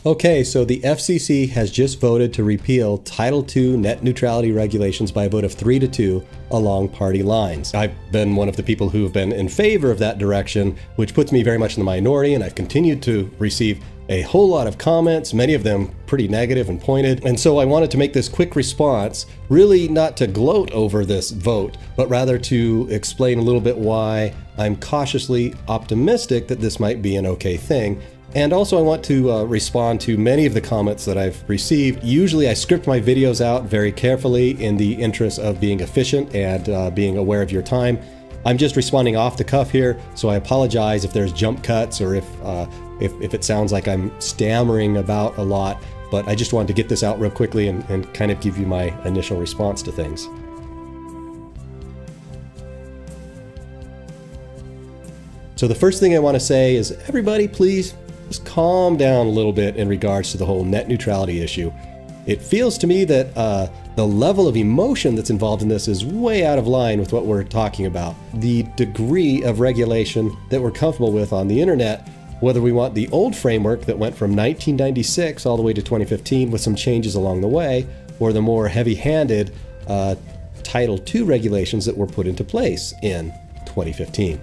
Okay, so the FCC has just voted to repeal Title II net neutrality regulations by a vote of 3-2 along party lines. I've been one of the people who have been in favor of that direction, which puts me very much in the minority, and I've continued to receive a whole lot of comments, many of them pretty negative and pointed. And so I wanted to make this quick response, really not to gloat over this vote, but rather to explain a little bit why I'm cautiously optimistic that this might be an okay thing. And also I want to respond to many of the comments that I've received. Usually I script my videos out very carefully in the interest of being efficient and being aware of your time. I'm just responding off the cuff here, so I apologize if there's jump cuts or if it sounds like I'm stammering about a lot, but I just wanted to get this out real quickly and kind of give you my initial response to things. So the first thing I want to say is, everybody please just calm down a little bit in regards to the whole net neutrality issue. It feels to me that the level of emotion that's involved in this is way out of line with what we're talking about. The degree of regulation that we're comfortable with on the internet, whether we want the old framework that went from 1996 all the way to 2015 with some changes along the way, or the more heavy-handed Title II regulations that were put into place in 2015.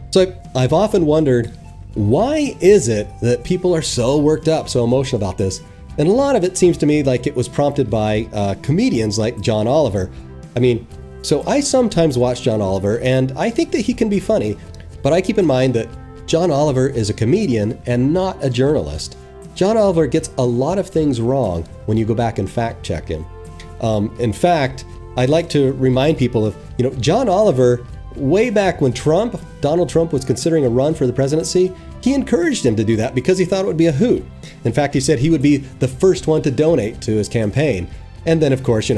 So I've often wondered, why is it that people are so worked up, so emotional about this? And a lot of it seems to me like it was prompted by comedians like John Oliver. I mean, so I sometimes watch John Oliver, and I think that he can be funny, but I keep in mind that John Oliver is a comedian and not a journalist. John Oliver gets a lot of things wrong when you go back and fact check him. In fact, I'd like to remind people of, John Oliver, way back when Donald Trump was considering a run for the presidency, he encouraged him to do that because he thought it would be a hoot. In fact, he said he would be the first one to donate to his campaign. And then, of course,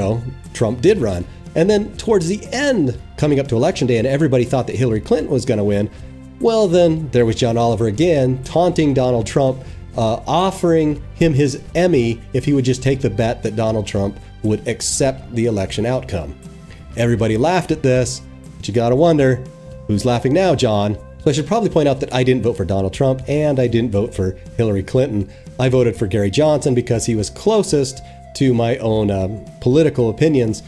Trump did run. And then towards the end, coming up to election day, and everybody thought that Hillary Clinton was going to win, well, then there was John Oliver again, taunting Donald Trump, offering him his Emmy if he would just take the bet that Donald Trump would accept the election outcome. Everybody laughed at this, but you gotta wonder, who's laughing now, John? So I should probably point out that I didn't vote for Donald Trump and I didn't vote for Hillary Clinton. I voted for Gary Johnson because he was closest to my own political opinions,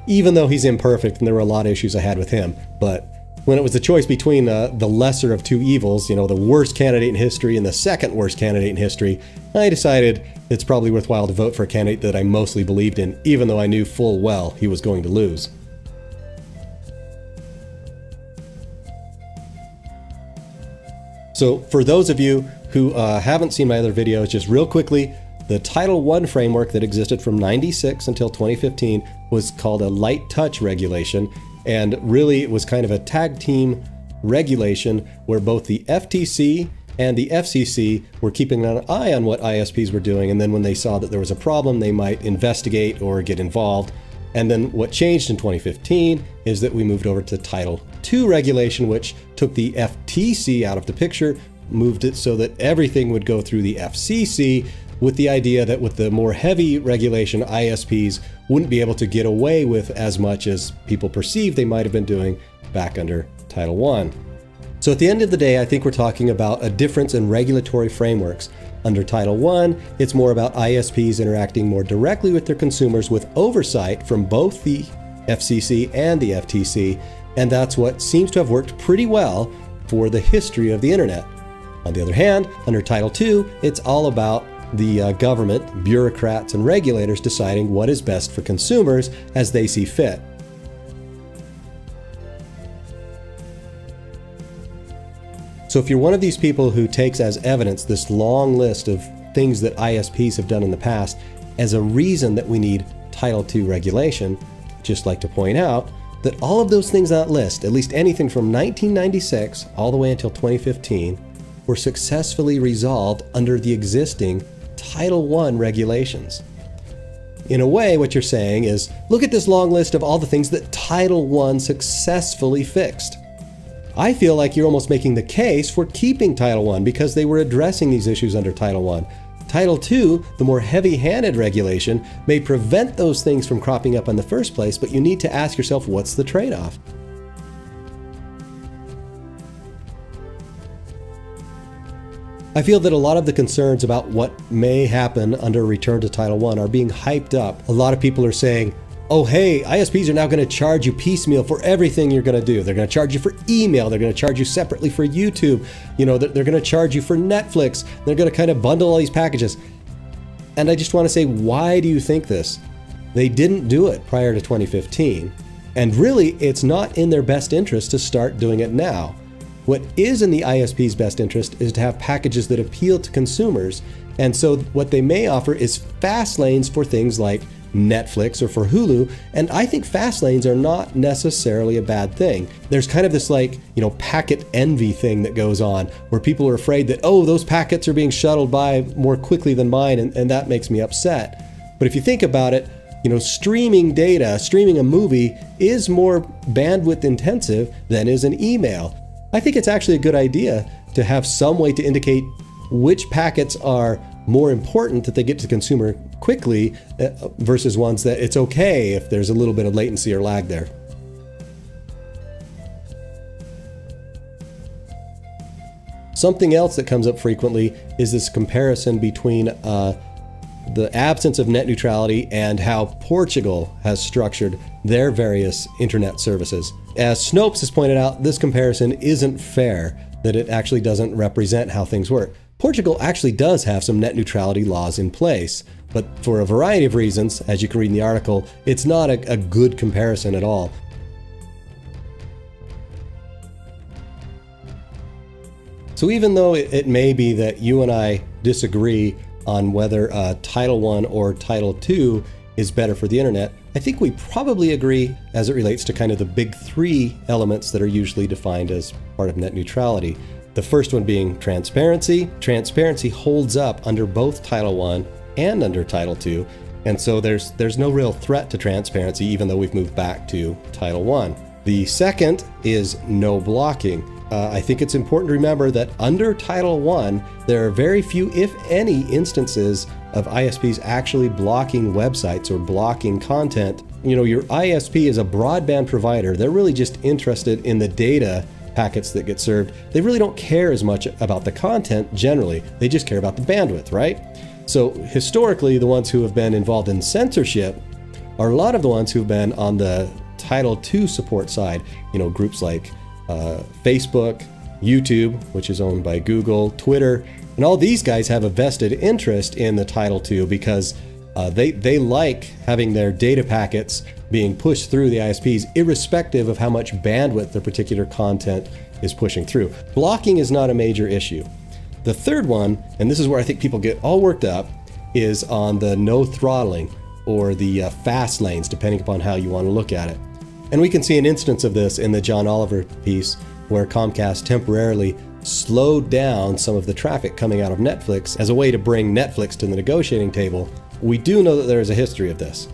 even though he's imperfect and there were a lot of issues I had with him. But when it was the choice between the lesser of two evils, the worst candidate in history and the second worst candidate in history, I decided it's probably worthwhile to vote for a candidate that I mostly believed in, even though I knew full well he was going to lose. So for those of you who haven't seen my other videos, just real quickly, the Title I framework that existed from '96 until 2015 was called a light touch regulation, and really it was kind of a tag team regulation where both the FTC and the FCC were keeping an eye on what ISPs were doing, and then when they saw that there was a problem, they might investigate or get involved. And then what changed in 2015 is that we moved over to Title II regulation, which took the FTC out of the picture, moved it so that everything would go through the FCC, with the idea that with the more heavy regulation, ISPs wouldn't be able to get away with as much as people perceived they might have been doing back under Title I. So at the end of the day, I think we're talking about a difference in regulatory frameworks. Under Title I, it's more about ISPs interacting more directly with their consumers with oversight from both the FCC and the FTC, and that's what seems to have worked pretty well for the history of the internet. On the other hand, under Title II, it's all about the government, bureaucrats, and regulators deciding what is best for consumers as they see fit. So if you're one of these people who takes as evidence this long list of things that ISPs have done in the past as a reason that we need Title II regulation, I'd just like to point out that all of those things on that list, at least anything from 1996 all the way until 2015, were successfully resolved under the existing Title I regulations. In a way, what you're saying is, look at this long list of all the things that Title I successfully fixed. I feel like you're almost making the case for keeping Title I because they were addressing these issues under Title I. Title II, the more heavy-handed regulation, may prevent those things from cropping up in the first place, but you need to ask yourself, what's the trade-off? I feel that a lot of the concerns about what may happen under a return to Title I are being hyped up. A lot of people are saying, oh hey, ISPs are now going to charge you piecemeal for everything you're going to do. They're going to charge you for email. They're going to charge you separately for YouTube. You know, they're going to charge you for Netflix. They're going to kind of bundle all these packages. And I just want to say, why do you think this? They didn't do it prior to 2015. And really, it's not in their best interest to start doing it now. What is in the ISP's best interest is to have packages that appeal to consumers. And so what they may offer is fast lanes for things like Netflix or for Hulu, and I think fast lanes are not necessarily a bad thing. There's kind of this like, you know, packet envy thing that goes on where people are afraid that, oh, those packets are being shuttled by more quickly than mine, and that makes me upset. But if you think about it, you know, streaming data, streaming a movie is more bandwidth intensive than is an email. I think it's actually a good idea to have some way to indicate which packets are more important that they get to the consumer quickly versus ones that it's okay if there's a little bit of latency or lag there. Something else that comes up frequently is this comparison between the absence of net neutrality and how Portugal has structured their various internet services. As Snopes has pointed out, this comparison isn't fair, that it actually doesn't represent how things work. Portugal actually does have some net neutrality laws in place, but for a variety of reasons, as you can read in the article, it's not a good comparison at all. So even though it may be that you and I disagree on whether Title I or Title II is better for the internet, I think we probably agree as it relates to kind of the big three elements that are usually defined as part of net neutrality. The first one being transparency. Transparency holds up under both Title I and under Title II, and so there's no real threat to transparency even though we've moved back to Title I. The second is no blocking. I think it's important to remember that under Title I, there are very few, if any, instances of ISPs actually blocking websites or blocking content. You know, your ISP is a broadband provider. They're really just interested in the data packets that get served. They really don't care as much about the content generally. They just care about the bandwidth, right? So historically, the ones who have been involved in censorship are a lot of the ones who've been on the Title II support side. You know, groups like Facebook, YouTube, which is owned by Google, Twitter, and all these guys have a vested interest in the Title II because they like having their data packets being pushed through the ISPs irrespective of how much bandwidth their particular content is pushing through. Blocking is not a major issue. The third one, and this is where I think people get all worked up, is on the no throttling or the fast lanes, depending upon how you want to look at it. And we can see an instance of this in the John Oliver piece where Comcast temporarily slowed down some of the traffic coming out of Netflix as a way to bring Netflix to the negotiating table. We do know that there is a history of this.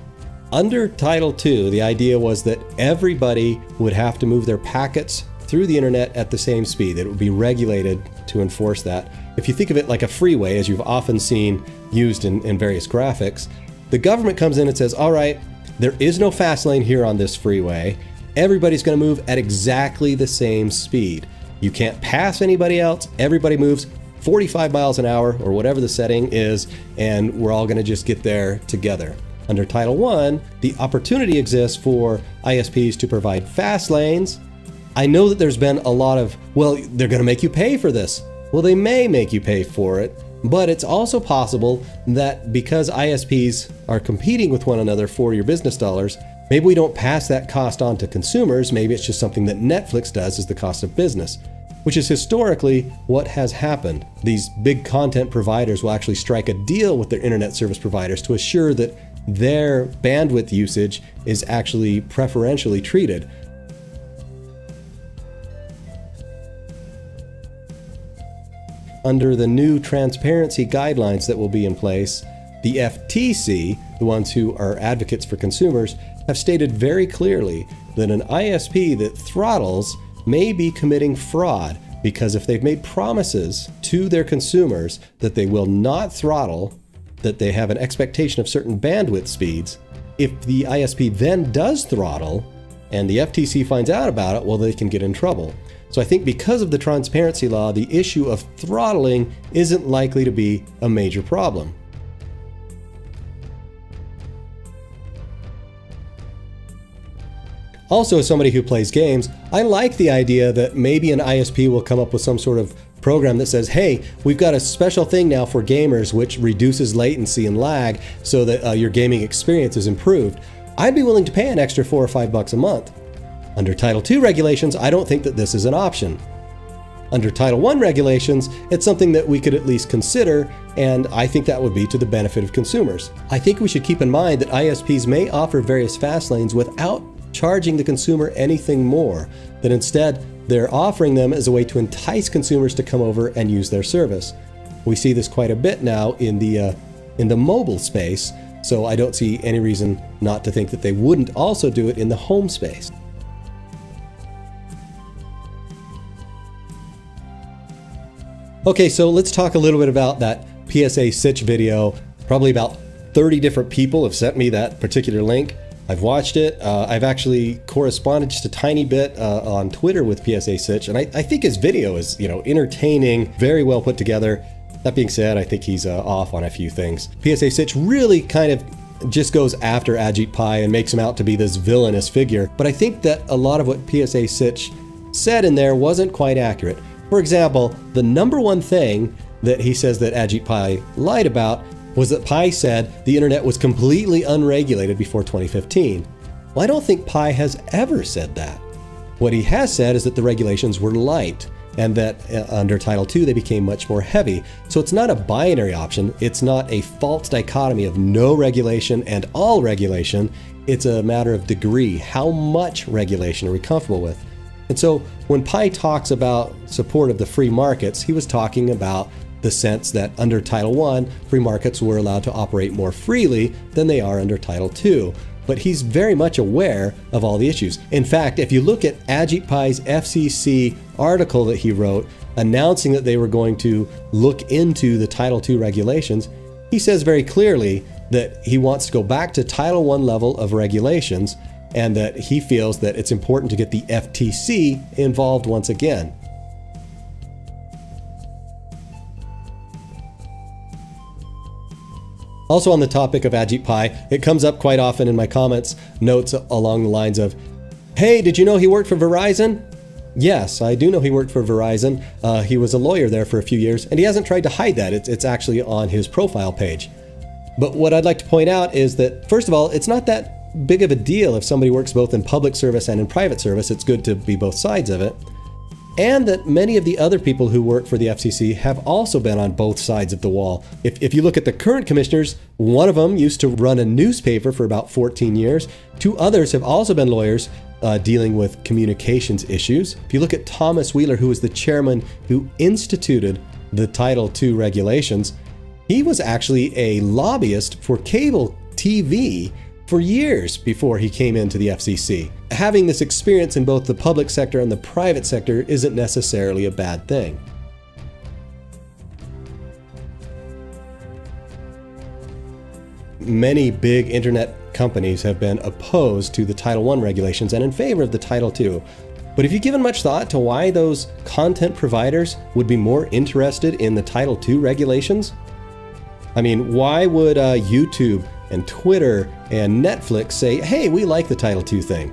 Under Title II, the idea was that everybody would have to move their packets through the internet at the same speed, that it would be regulated to enforce that. If you think of it like a freeway, as you've often seen used in various graphics, the government comes in and says, all right, there is no fast lane here on this freeway. Everybody's going to move at exactly the same speed. You can't pass anybody else. Everybody moves 45 miles an hour or whatever the setting is, and we're all going to just get there together. Under Title I, the opportunity exists for ISPs to provide fast lanes. I know that there's been a lot of, well, they're going to make you pay for this. Well, they may make you pay for it, but it's also possible that because ISPs are competing with one another for your business dollars, maybe we don't pass that cost on to consumers. Maybe it's just something that Netflix does as the cost of business, which is historically what has happened. These big content providers will actually strike a deal with their internet service providers to assure that their bandwidth usage is actually preferentially treated. Under the new transparency guidelines that will be in place, the FTC, the ones who are advocates for consumers, have stated very clearly that an ISP that throttles may be committing fraud, because if they've made promises to their consumers that they will not throttle, that they have an expectation of certain bandwidth speeds, if the ISP then does throttle and the FTC finds out about it, well, they can get in trouble. So I think because of the transparency law, the issue of throttling isn't likely to be a major problem. Also, as somebody who plays games, I like the idea that maybe an ISP will come up with some sort of program that says, hey, we've got a special thing now for gamers which reduces latency and lag so that your gaming experience is improved. I'd be willing to pay an extra $4 or $5 a month. Under Title II regulations, I don't think that this is an option. Under Title I regulations, it's something that we could at least consider, and I think that would be to the benefit of consumers. I think we should keep in mind that ISPs may offer various fast lanes without charging the consumer anything more, that instead they're offering them as a way to entice consumers to come over and use their service. We see this quite a bit now in the mobile space, so I don't see any reason not to think that they wouldn't also do it in the home space. Okay, so let's talk a little bit about that PSA Sitch video. Probably about 30 different people have sent me that particular link. I've watched it. I've actually corresponded just a tiny bit on Twitter with PSA Sitch, and I think his video is, entertaining, very well put together. That being said, I think he's off on a few things. PSA Sitch really kind of just goes after Ajit Pai and makes him out to be this villainous figure, but I think that a lot of what PSA Sitch said in there wasn't quite accurate. For example, the number one thing that he says that Ajit Pai lied about was that Pai said the internet was completely unregulated before 2015. Well, I don't think Pai has ever said that. What he has said is that the regulations were light and that under Title II they became much more heavy. So it's not a binary option. It's not a false dichotomy of no regulation and all regulation. It's a matter of degree. How much regulation are we comfortable with? And so when Pai talks about support of the free markets, he was talking about the sense that under Title I, free markets were allowed to operate more freely than they are under Title II. But he's very much aware of all the issues. In fact, if you look at Ajit Pai's FCC article that he wrote announcing that they were going to look into the Title II regulations, he says very clearly that he wants to go back to Title I level of regulations and that he feels that it's important to get the FTC involved once again. Also on the topic of Ajit Pai, it comes up quite often in my comments, notes along the lines of, hey, did you know he worked for Verizon? Yes, I do know he worked for Verizon. He was a lawyer there for a few years, and he hasn't tried to hide that. It's actually on his profile page. But what I'd like to point out is that, first of all, it's not that big of a deal if somebody works both in public service and in private service. It's good to be both sides of it. And that many of the other people who work for the FCC have also been on both sides of the wall. If you look at the current commissioners, one of them used to run a newspaper for about 14 years. Two others have also been lawyers dealing with communications issues. If you look at Thomas Wheeler, who was the chairman who instituted the Title II regulations, he was actually a lobbyist for cable TV for years before he came into the FCC. Having this experience in both the public sector and the private sector isn't necessarily a bad thing. Many big internet companies have been opposed to the Title I regulations and in favor of the Title II. But have you given much thought to why those content providers would be more interested in the Title II regulations? I mean, why would YouTube and Twitter and Netflix say, hey, we like the Title II thing?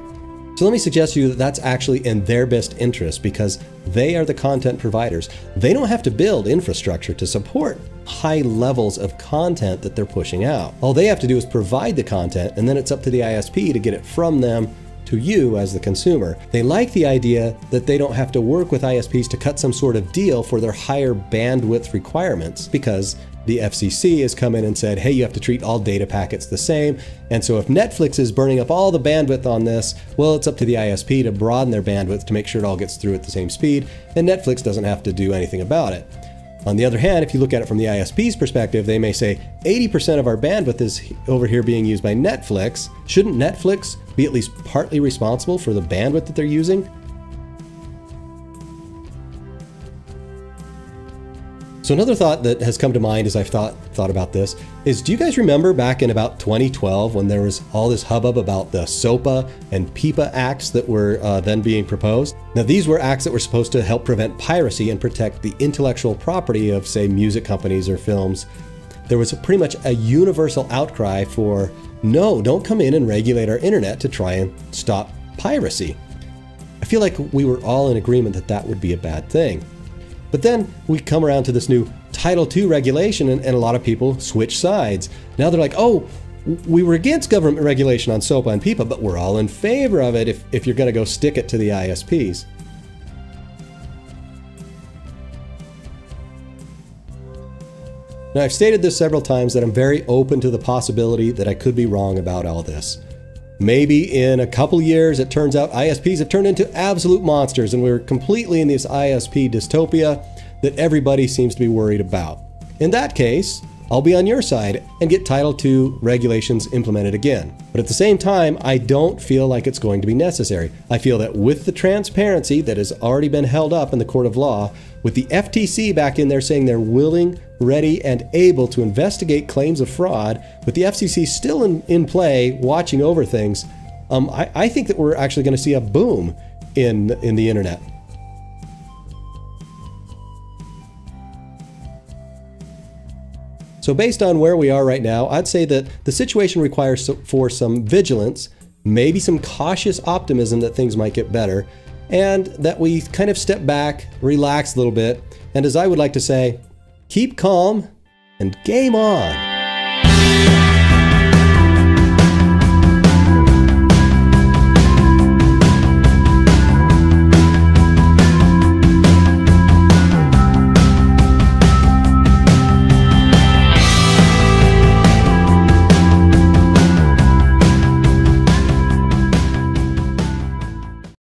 So let me suggest to you that that's actually in their best interest because they are the content providers. They don't have to build infrastructure to support high levels of content that they're pushing out. All they have to do is provide the content, and then it's up to the ISP to get it from them to you as the consumer. They like the idea that they don't have to work with ISPs to cut some sort of deal for their higher bandwidth requirements because the FCC has come in and said, hey, you have to treat all data packets the same. And so if Netflix is burning up all the bandwidth on this, well, it's up to the ISP to broaden their bandwidth to make sure it all gets through at the same speed, and Netflix doesn't have to do anything about it. On the other hand, if you look at it from the ISP's perspective, they may say 80% of our bandwidth is over here being used by Netflix. Shouldn't Netflix be at least partly responsible for the bandwidth that they're using? So another thought that has come to mind as I've thought about this is, do you guys remember back in about 2012 when there was all this hubbub about the SOPA and PIPA acts that were then being proposed? Now, these were acts that were supposed to help prevent piracy and protect the intellectual property of, say, music companies or films. There was pretty much a universal outcry for, no, don't come in and regulate our internet to try and stop piracy. I feel like we were all in agreement that that would be a bad thing. But then we come around to this new Title II regulation, and a lot of people switch sides. Now they're like, oh, we were against government regulation on SOPA and PIPA, but we're all in favor of it if you're going to go stick it to the ISPs. Now, I've stated this several times that I'm very open to the possibility that I could be wrong about all this. Maybe in a couple years, it turns out ISPs have turned into absolute monsters and we're completely in this ISP dystopia that everybody seems to be worried about. In that case, I'll be on your side and get Title II regulations implemented again. But at the same time, I don't feel like it's going to be necessary. I feel that with the transparency that has already been held up in the court of law, with the FTC back in there saying they're willing, ready, and able to investigate claims of fraud, with the FCC still in play, watching over things, I think that we're actually going to see a boom in the internet. So based on where we are right now, I'd say that the situation requires for some vigilance, maybe some cautious optimism that things might get better, and that we kind of step back, relax a little bit, and as I would like to say, keep calm and game on.